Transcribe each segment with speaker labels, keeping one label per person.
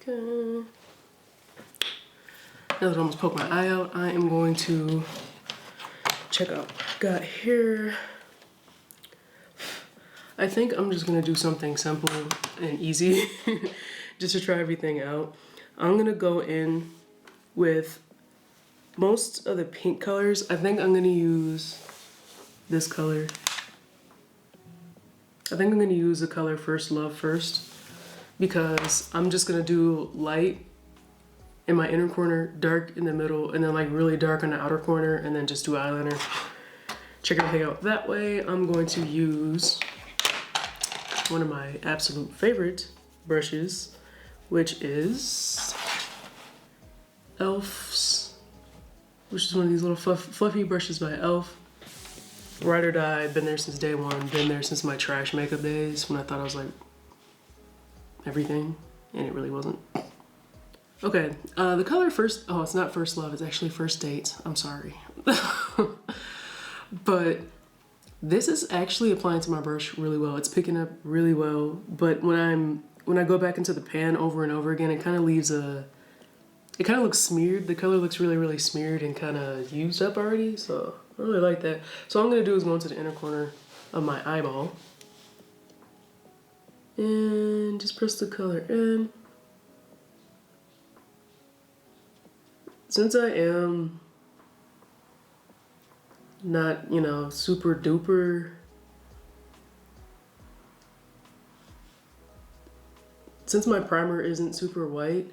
Speaker 1: Okay. Now that I almost poked my eye out, I am going to check out what I got here. I think I'm just gonna do something simple and easy just to try everything out. I'm gonna go in with most of the pink colors. I think I'm gonna use this color. I think I'm gonna use the color First Love first because I'm just gonna do light in my inner corner, dark in the middle, and then like really dark on the outer corner, and then just do eyeliner. Check everything out that way. I'm going to use one of my absolute favorite brushes, which is Elf's, which is one of these little fluffy brushes by Elf. Ride or die, been there since day one, been there since my trash makeup days when I thought I was like everything, and it really wasn't. Okay, the color First, oh, it's not First Love, it's actually First Date. I'm sorry. But this is actually applying to my brush really well. It's picking up really well, but when I go back into the pan over and over again, it kind of leaves it kind of looks smeared. The color looks really, really smeared and kind of used up already, so I really like that. So all I'm gonna do is go into the inner corner of my eyeball and just press the color in. Since I am not, you know, super duper, since my primer isn't super white,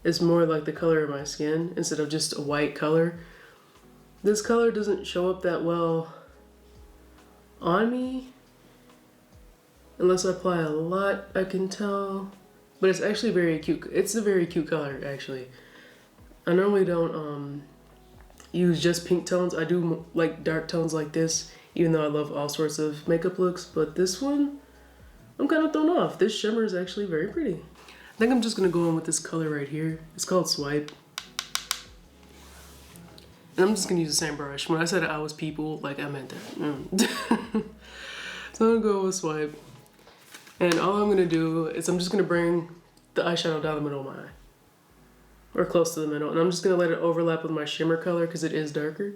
Speaker 1: it's more like the color of my skin instead of just a white color. This color doesn't show up that well on me unless I apply a lot, I can tell. But it's actually very cute. It's a very cute color, actually. I normally don't use just pink tones. I do like dark tones like this, even though I love all sorts of makeup looks. But this one, I'm kind of thrown off. This shimmer is actually very pretty. I think I'm just gonna go in with this color right here. It's called Swipe. And I'm just gonna use the same brush. When I said I was people, like I meant that. So I'm gonna go with Swipe. And all I'm gonna do is I'm just gonna bring the eyeshadow down the middle of my eye. Or close to the middle. And I'm just gonna let it overlap with my shimmer color because it is darker.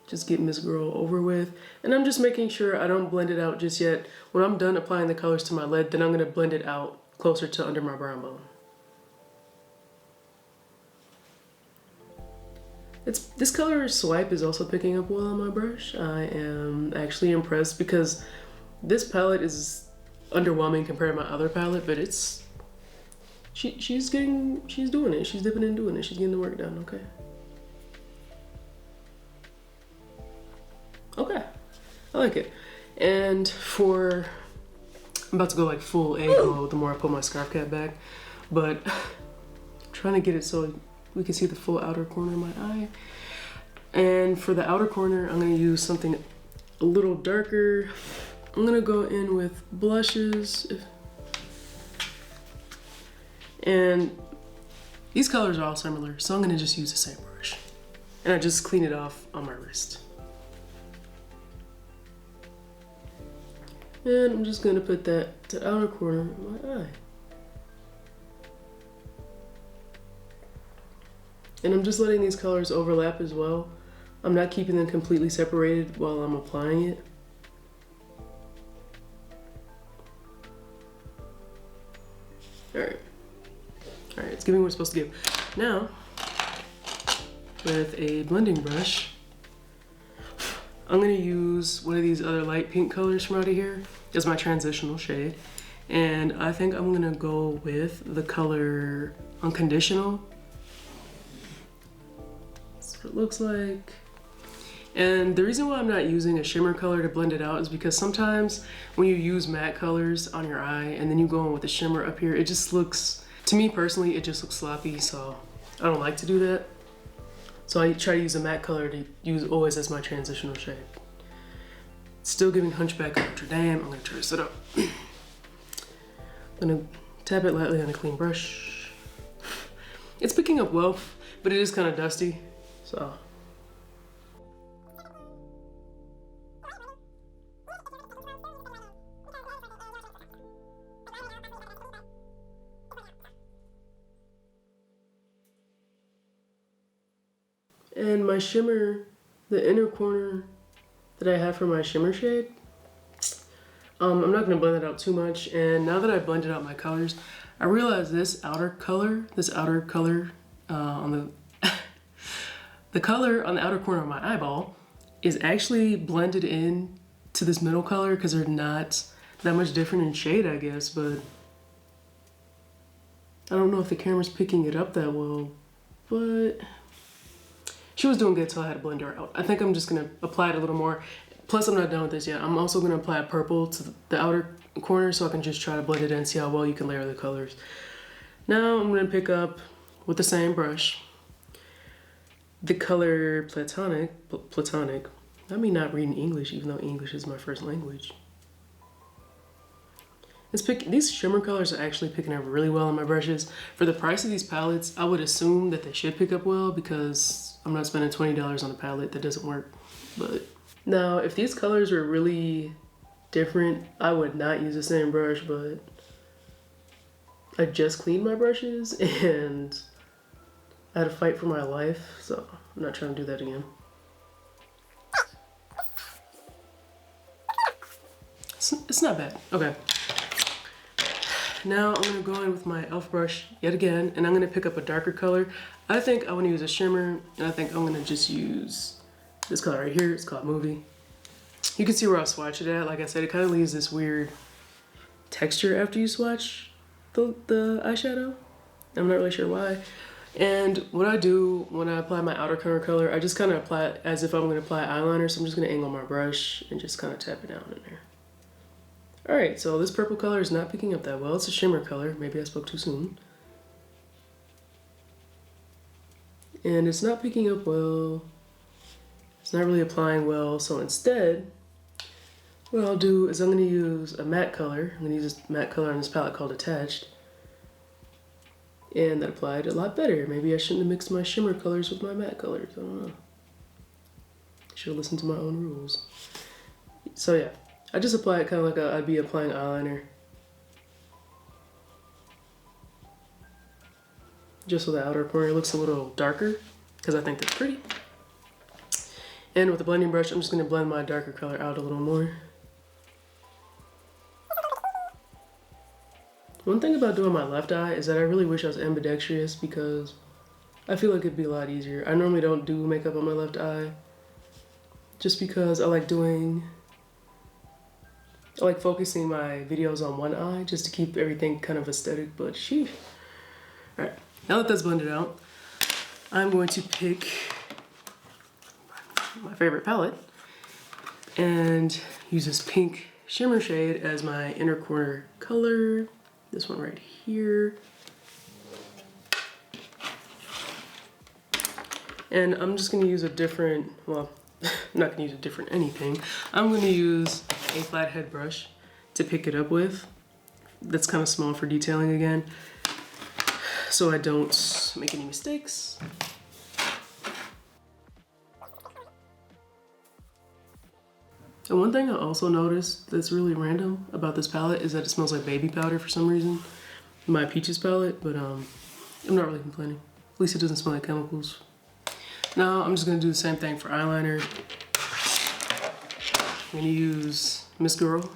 Speaker 1: Just getting this girl over with. And I'm just making sure I don't blend it out just yet. When I'm done applying the colors to my lid, then I'm gonna blend it out closer to under my brow bone. This color Swipe is also picking up well on my brush. I am actually impressed because this palette is underwhelming compared to my other palette, but it's, she's doing it. She's dipping and doing it. She's getting the work done, okay? Okay, I like it. And I'm about to go like full egg mode the more I pull my scarf cap back, but I'm trying to get it so we can see the full outer corner of my eye. And for the outer corner, I'm gonna use something a little darker. I'm gonna go in with blushes. And these colors are all similar, so I'm gonna just use the same brush. And I just clean it off on my wrist. And I'm just gonna put that to the outer corner of my eye. And I'm just letting these colors overlap as well. I'm not keeping them completely separated while I'm applying it. Alright, it's giving what it's supposed to give. Now, with a blending brush, I'm gonna use one of these other light pink colors from out of here as my transitional shade. And I think I'm gonna go with the color Unconditional. That's what it looks like. And the reason why I'm not using a shimmer color to blend it out is because sometimes when you use matte colors on your eye and then you go in with the shimmer up here, it just looks, to me personally, it just looks sloppy, so I don't like to do that. So I try to use a matte color to use always as my transitional shade. Still giving Hunchback of Notre Dame. I'm gonna try to set up. I'm gonna tap it lightly on a clean brush. It's picking up well, but it is kind of dusty, so. And my shimmer, the inner corner that I have for my shimmer shade, I'm not gonna blend it out too much. And now that I blended out my colors, I realized this outer color on the color on the outer corner of my eyeball is actually blended in to this middle color because they're not that much different in shade, I guess, but I don't know if the camera's picking it up that well, but she was doing good till I had to blend her out. I think I'm just gonna apply it a little more. Plus, I'm not done with this yet. I'm also gonna apply purple to the outer corner so I can just try to blend it in, see how well you can layer the colors. Now I'm gonna pick up with the same brush the color Platonic. I mean, not reading English, even though English is my first language. These shimmer colors are actually picking up really well on my brushes. For the price of these palettes, I would assume that they should pick up well because I'm not spending $20 on a palette that doesn't work. But now, if these colors were really different, I would not use the same brush, but I just cleaned my brushes and I had to fight for my life, so I'm not trying to do that again. It's not bad. Okay. Now I'm gonna go in with my e.l.f. brush yet again, and I'm gonna pick up a darker color. I think I wanna use a shimmer, and I think I'm gonna just use this color right here. It's called Movie. You can see where I'll swatch it at. Like I said, it kind of leaves this weird texture after you swatch the eyeshadow. I'm not really sure why. And what I do when I apply my outer corner color, I just kind of apply it as if I'm gonna apply eyeliner. So I'm just gonna angle my brush and just kind of tap it down in there. All right, so this purple color is not picking up that well. It's a shimmer color. Maybe I spoke too soon. And it's not picking up well. It's not really applying well. So instead, what I'll do is I'm gonna use a matte color. I'm gonna use this matte color on this palette called Attached. And that applied a lot better. Maybe I shouldn't have mixed my shimmer colors with my matte colors. I don't know. Should have listened to my own rules. So yeah. I just apply it kind of like I'd be applying eyeliner. Just so the outer corner looks a little darker, because I think that's pretty. And with the blending brush, I'm just going to blend my darker color out a little more. One thing about doing my left eye is that I really wish I was ambidextrous because I feel like it'd be a lot easier. I normally don't do makeup on my left eye just because I like focusing my videos on one eye just to keep everything kind of aesthetic, but sheesh. All right, now that that's blended out, I'm going to pick my favorite palette and use this pink shimmer shade as my inner corner color. This one right here. And I'm just gonna use a different, well, I'm not gonna use a different anything. I'm gonna use a flathead brush to pick it up with. That's kind of small for detailing again, so I don't make any mistakes. And one thing I also noticed that's really random about this palette is that it smells like baby powder for some reason. My Peaches palette, but I'm not really complaining. At least it doesn't smell like chemicals. Now I'm just gonna do the same thing for eyeliner. I'm gonna use Miss Girl.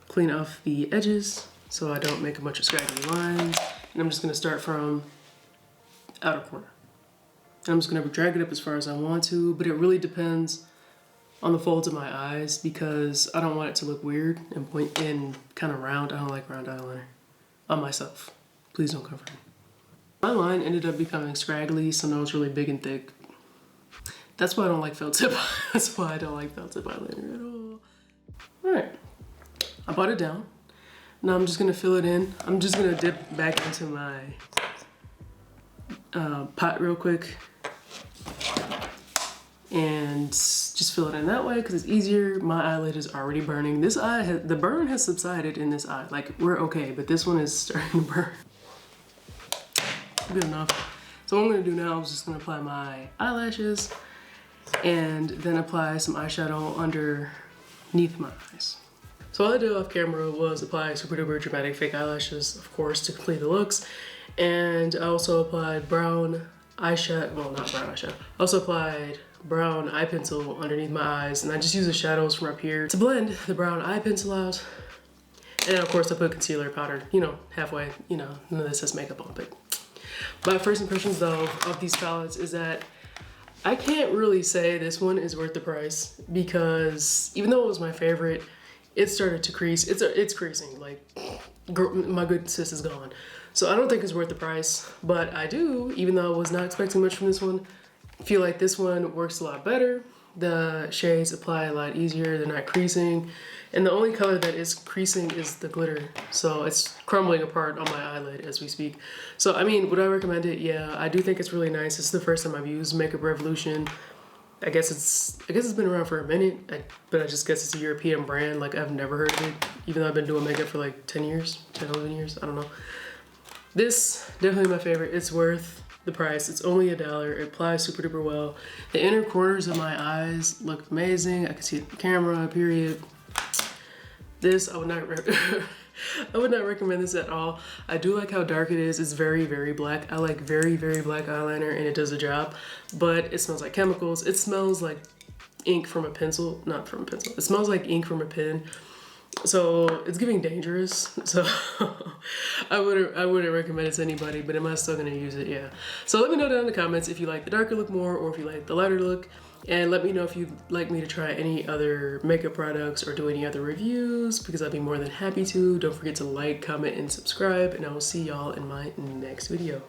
Speaker 1: Clean off the edges so I don't make a bunch of scraggly lines. And I'm just gonna start from outer corner. And I'm just gonna drag it up as far as I want to, but it really depends on the folds of my eyes because I don't want it to look weird and point in kind of round. I don't like round eyeliner on myself. Please don't come for me. My line ended up becoming scraggly, so now it's really big and thick. That's why I don't like felt tip. That's why I don't like felt tip eyeliner at all. All right, I brought it down. Now I'm just gonna fill it in. I'm just gonna dip back into my pot real quick and just fill it in that way because it's easier. My eyelid is already burning. This eye, the burn has subsided in this eye. Like, we're okay, but this one is starting to burn. Good enough. So what I'm gonna do now is just gonna apply my eyelashes and then apply some eyeshadow underneath my eyes. So all I did off camera was apply super duper dramatic fake eyelashes, of course, to complete the looks. And I also applied brown eyeshadow, well, not brown eyeshadow. I also applied brown eye pencil underneath my eyes, and I just use the shadows from up here to blend the brown eye pencil out. And of course I put concealer powder, you know, halfway, you know, none of this has makeup on, but my first impressions though of these palettes is that I can't really say this one is worth the price, because even though it was my favorite, it started to crease. It's creasing, like my good sis is gone. So I don't think it's worth the price, but I do, even though I was not expecting much from this one, feel like this one works a lot better. The shades apply a lot easier, they're not creasing. And the only color that is creasing is the glitter. So it's crumbling apart on my eyelid as we speak. So I mean, would I recommend it? Yeah, I do think it's really nice. This is the first time I've used Makeup Revolution. I guess it's been around for a minute, but I just guess it's a European brand. Like, I've never heard of it, even though I've been doing makeup for like 10 years, 10, 11 years, I don't know. This, definitely my favorite. It's worth the price. It's only $1. It applies super duper well. The inner corners of my eyes look amazing. I can see the camera, period. This, I would not I would not recommend this at all. I do like how dark it is. It's very, very black. I like very, very black eyeliner, and it does the job, but it smells like chemicals. It smells like ink from a pencil, not from a pencil. It smells like ink from a pen. So it's giving dangerous. So I wouldn't recommend it to anybody, but am I still gonna use it? Yeah. So let me know down in the comments if you like the darker look more or if you like the lighter look. And let me know if you'd like me to try any other makeup products or do any other reviews, because I'd be more than happy to. Don't forget to like, comment, and subscribe, and I will see y'all in my next video.